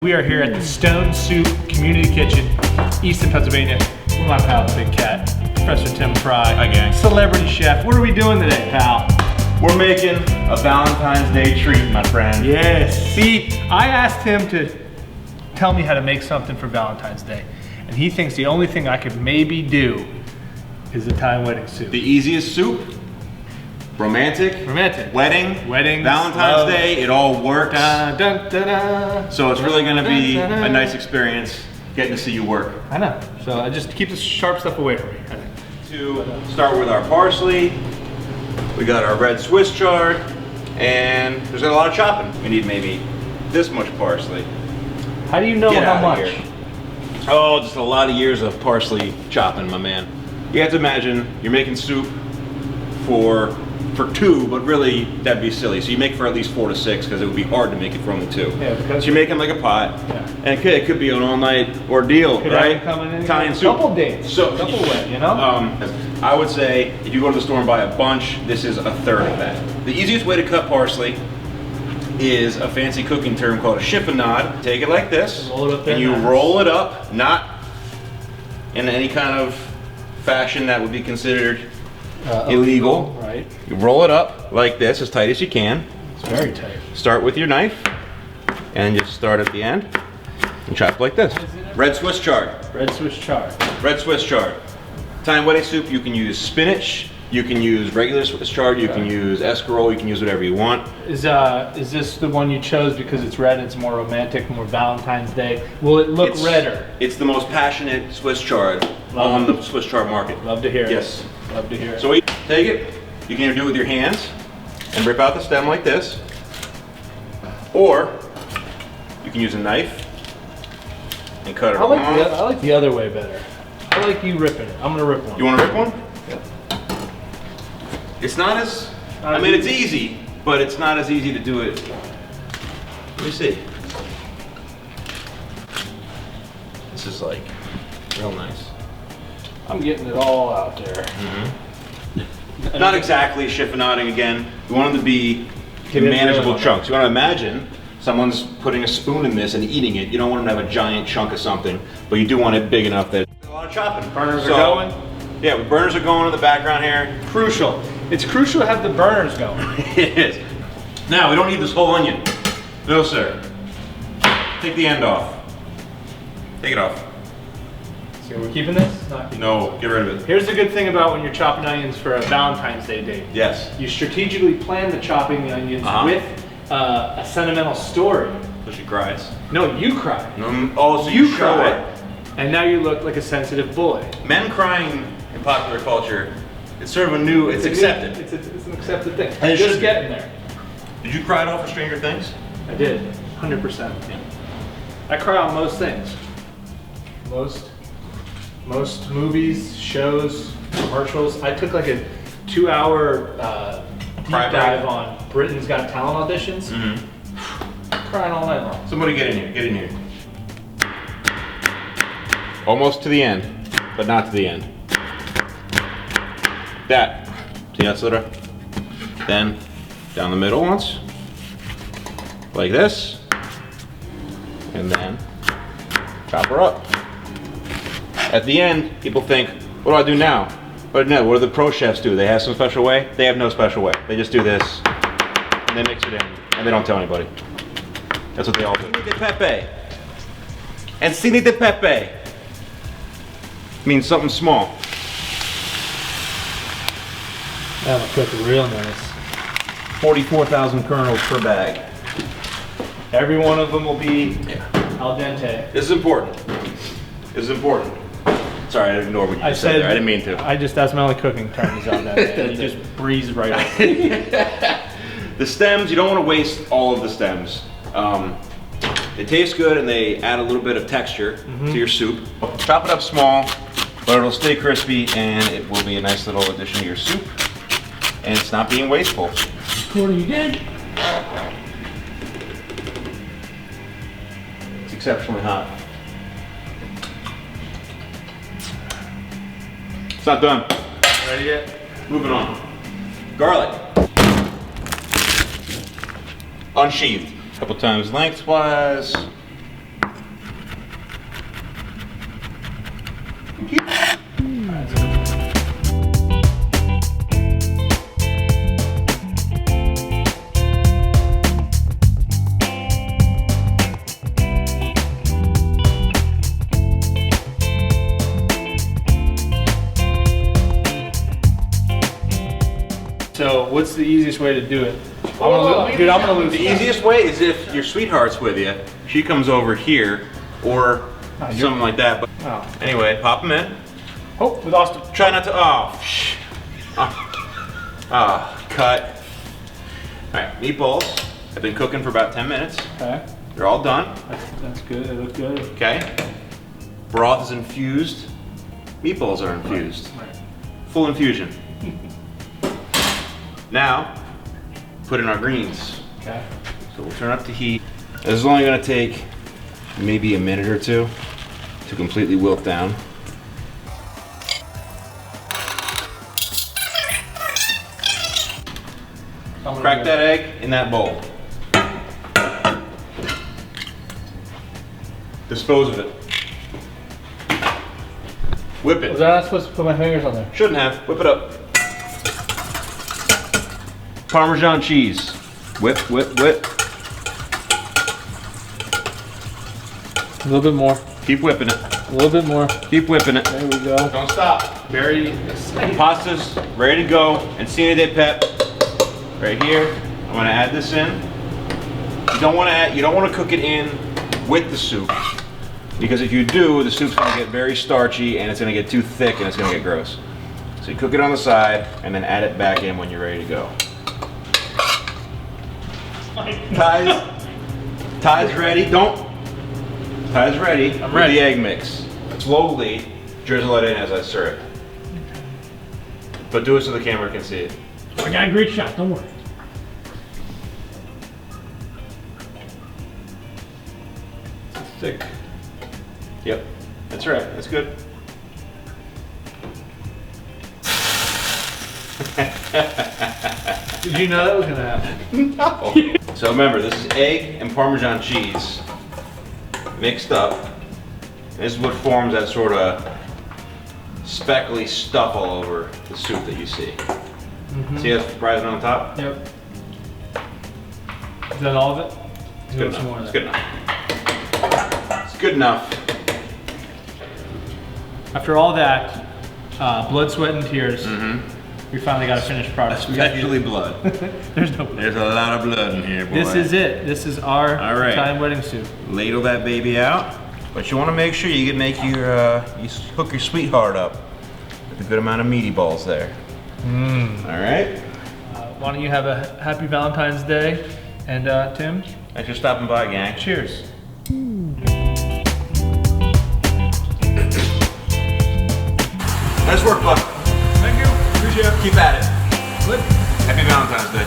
We are here at the Stone Soup Community Kitchen, Easton, Pennsylvania, with my pal, the Big Cat, Professor Tim Fry. Hi, gang. Celebrity chef. What are we doing today, pal? We're making a Valentine's Day treat, my friend. Yes. See, I asked him to tell me how to make something for Valentine's Day, and he thinks the only thing I could maybe do is Italian wedding soup. The easiest soup, romantic, wedding, Valentine's love. Day, it all works. Dun, dun, dun, dun. So it's really gonna be a nice experience getting to see you work. I know. So I just keep the sharp stuff away from me, I think. To start with our parsley, we got our red Swiss chard, and there's a lot of chopping. We need maybe this much parsley. How do you know Get how out much? of here. Oh, just a lot of years of parsley chopping, my man. You have to imagine you're making soup for two, but really that'd be silly. So you make for at least 4 to 6 because it would be hard to make it for only 2. Yeah, because so you make them like a pot, yeah. And it could be an all-night ordeal, Could right? Come in Italian soup. Couple days, So couple way, you know. I would say if you go to the store and buy a bunch, this is a third of that. The easiest way to cut parsley is a fancy cooking term called a chiffonade. Take it like this, roll it up there, and you nice. roll it up, not in any kind of fashion that would be considered illegal. Right. You roll it up like this, as tight as you can. It's very tight. Start with your knife, and just start at the end, and chop like this. Red Swiss chard. Red Swiss chard. Red Swiss chard. Italian wedding soup, you can use spinach, you can use regular Swiss chard, you can use escarole, you can use whatever you want. Is this the one you chose because it's red and it's more romantic, more Valentine's Day? Will it look redder? It's the most passionate Swiss chard on the Swiss chard market. Love to hear it. Yes. Love to hear it. So you take it, you can either do it with your hands and rip out the stem like this, or you can use a knife and cut it I off. like the other way better. I like you ripping it. I'm gonna rip one. You want to rip one? Yeah. It's not as, I mean, it's easy, but it's not as easy to do it. Let me see. This is like real nice. I'm getting it all out there. Not exactly chiffonading again. You want them to be Get it manageable really chunks. You want to imagine someone's putting a spoon in this and eating it. You don't want them to have a giant chunk of something, but you do want it big enough that a lot of chopping. Burners are going? Yeah, burners are going in the background here. Crucial. It's crucial to have the burners going. It is. Now, we don't need this whole onion. No, sir. Take the end off. Take it off. So we're keeping this? No, get rid of it. Here's the good thing about when you're chopping onions for a Valentine's Day date. Yes. You strategically plan the chopping the onions with a sentimental story. So she cries. No, you cry. Oh, so you show cry. it. And now you look like a sensitive boy. Men crying in popular culture, it's sort of a new, it's accepted. It's an accepted thing. And it Just should be. getting there. Did you cry at all for Stranger Things? I did, 100%. Yeah. I cry on most things. Most movies, shows, commercials. I took like a 2-hour deep Cry dive break. on Britain's Got Talent auditions. Crying all night long. Somebody get in here, get in here. Almost to the end, but not to the end. That. See that sort of? Then down the middle once. Like this. And then chop her up. At the end, people think, what do I do now? But no, what do the pro chefs do? They have some special way? They have no special way. They just do this, and they mix it in, and they don't tell anybody. That's what they all do. Cine de pepe. And cine de pepe means something small. That'll cook real nice. 44,000 kernels per bag. Every one of them will be al dente. This is important. This is important. Sorry, I ignored what you just said there. I didn't mean to. That's my only cooking term is al dente. You just breeze right over. The stems, you don't want to waste all of the stems. They taste good and they add a little bit of texture to your soup. Chop it up small, but it'll stay crispy and it will be a nice little addition to your soup. And it's not being wasteful. What are you did? It's exceptionally hot. It's not done. Ready yet? Moving on. Garlic. Unsheathed. A couple times lengthwise. What's the easiest way to do it? I'm gonna lose. The easiest way is if your sweetheart's with you. She comes over here, or something like that. But anyway, pop them in. Oh, we lost him. Try not to. Cut. All right, meatballs have been cooking for about 10 minutes. Okay. They're all done. That's good. They look good. Okay. Broth is infused. Meatballs are infused. Right. Full infusion. Now, put in our greens. Okay. So we'll turn up the heat. This is only gonna take maybe a minute or two to completely wilt down. Crack that egg in that bowl. Dispose of it. Whip it. Was I not supposed to put my fingers on there? Shouldn't have. Whip it up. Parmesan cheese. Whip, whip, whip. A little bit more. Keep whipping it. A little bit more. Keep whipping it. There we go. Don't stop. Very excited. Pasta's ready to go. Encina de pep. Right here. I'm gonna add this in. You don't want to cook it in with the soup, because if you do, the soup's gonna get very starchy and it's gonna get too thick and it's gonna get gross. So you cook it on the side and then add it back in when you're ready to go. Ty's ready. Ty's ready. I'm ready. The egg mix. Slowly drizzle it in as I stir it. But do it so the camera can see it. I got a great shot. Don't worry. It's thick. Yep. That's right. That's good. Did you know that was gonna happen? No. So remember, this is egg and Parmesan cheese mixed up. This is what forms that sort of speckly stuff all over the soup that you see. See that rising on top? Yep. Is that all of it? It's good enough. It's good enough. It's good enough. After all that, blood, sweat, and tears, we finally got a finished product. Especially blood. There's no blood. There's a lot of blood in here, boy. This is it. This is our Italian wedding soup. Ladle that baby out, but you want to make sure you can make your you hook your sweetheart up with a good amount of meaty balls there. All right. Why don't you have a happy Valentine's Day? And Tim? Thanks for stopping by, gang. Cheers. Nice work, bud. Thank you. Appreciate it. Keep at it. Good. Happy Valentine's Day.